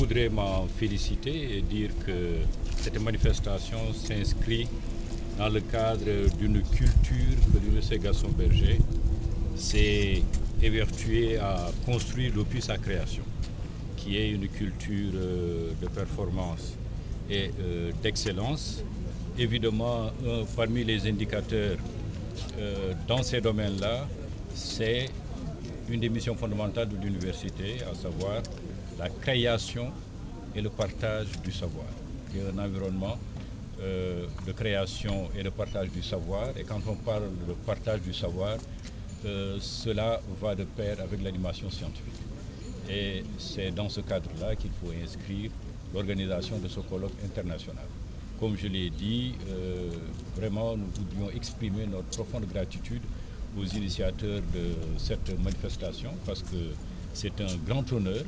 voudrais m'en féliciter et dire que cette manifestation s'inscrit dans le cadre d'une culture que l'Université Gaston Berger s'est évertuée à construire depuis sa création, qui est une culture de performance et d'excellence. Évidemment, parmi les indicateurs dans ces domaines-là, c'est une des missions fondamentales de l'université, à savoir la création et le partage du savoir. Il y a un environnement de création et de partage du savoir. Et quand on parle de partage du savoir, cela va de pair avec l'animation scientifique. Et c'est dans ce cadre-là qu'il faut inscrire l'organisation de ce colloque international. Comme je l'ai dit, vraiment nous voudrions exprimer notre profonde gratitude aux initiateurs de cette manifestation parce que c'est un grand honneur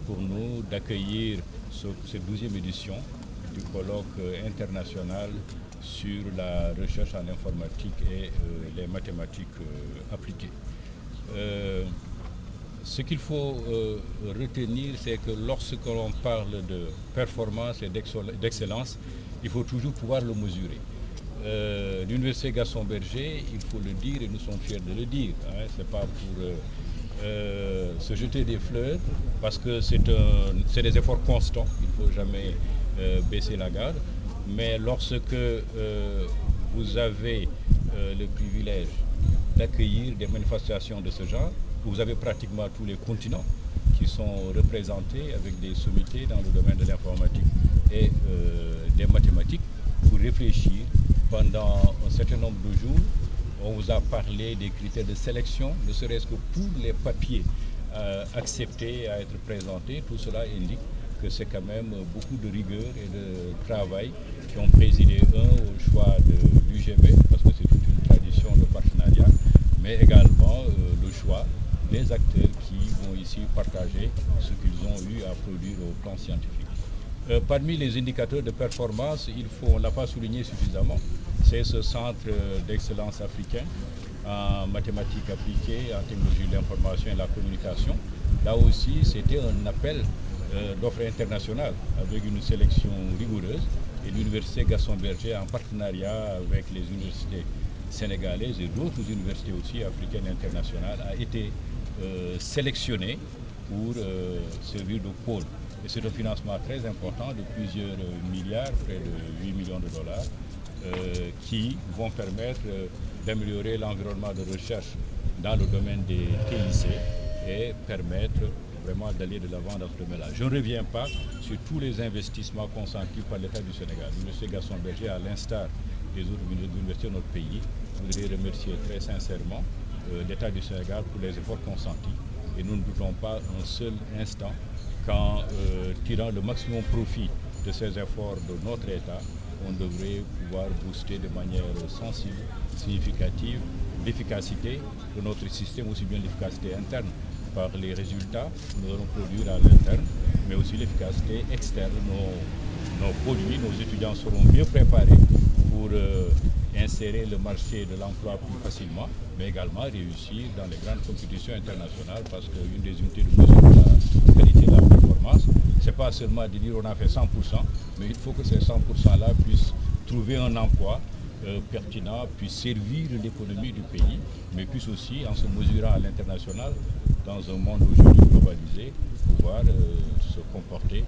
pour nous d'accueillir cette 12e édition du colloque international sur la recherche en informatique et les mathématiques appliquées. Ce qu'il faut retenir, c'est que lorsque l'on parle de performance et d'excellence, il faut toujours pouvoir le mesurer. L'Université Gaston Berger, il faut le dire et nous sommes fiers de le dire, hein, c'est pas pour se jeter des fleurs parce que c'est des efforts constants, il ne faut jamais baisser la garde, mais lorsque vous avez le privilège d'accueillir des manifestations de ce genre, vous avez pratiquement tous les continents qui sont représentés avec des sommités dans le domaine de l'informatique et des mathématiques pour réfléchir pendant un certain nombre de jours. On vous a parlé des critères de sélection, ne serait-ce que pour les papiers acceptés à être présentés. Tout cela indique que c'est quand même beaucoup de rigueur et de travail qui ont présidé au choix de l'UGB, parce que c'est toute une tradition de partenariat, mais également le choix des acteurs qui vont ici partager ce qu'ils ont eu à produire au plan scientifique. Parmi les indicateurs de performance, on ne l'a pas souligné suffisamment, c'est ce centre d'excellence africain en mathématiques appliquées, en technologie de l'information et de la communication. Là aussi, c'était un appel d'offres internationales avec une sélection rigoureuse et l'Université Gaston Berger, en partenariat avec les universités sénégalaises et d'autres universités aussi africaines et internationales, a été sélectionnée pour servir de pôle. Et c'est un financement très important de plusieurs milliards, près de 8 millions de dollars, qui vont permettre d'améliorer l'environnement de recherche dans le domaine des TIC et permettre vraiment d'aller de l'avant dans ce domaine-là. Je ne reviens pas sur tous les investissements consentis par l'État du Sénégal. L'Université Gaston Berger, à l'instar des autres universités de notre pays, voudrais remercier très sincèrement l'État du Sénégal pour les efforts consentis. Et nous ne doutons pas un seul instant qu'en tirant le maximum profit de ces efforts de notre État, on devrait pouvoir booster de manière sensible, significative, l'efficacité de notre système, aussi bien l'efficacité interne par les résultats que nous allons produire à l'interne, mais aussi l'efficacité externe. Nos produits, nos étudiants seront mieux préparés pour insérer le marché de l'emploi plus facilement, mais également réussir dans les grandes compétitions internationales parce qu'une des unités de mesure de la qualité de la performance, ce n'est pas seulement de dire on a fait 100%, mais il faut que ces 100%-là puissent trouver un emploi pertinent, puissent servir l'économie du pays, mais puissent aussi, en se mesurant à l'international, dans un monde aujourd'hui globalisé, pouvoir se comporter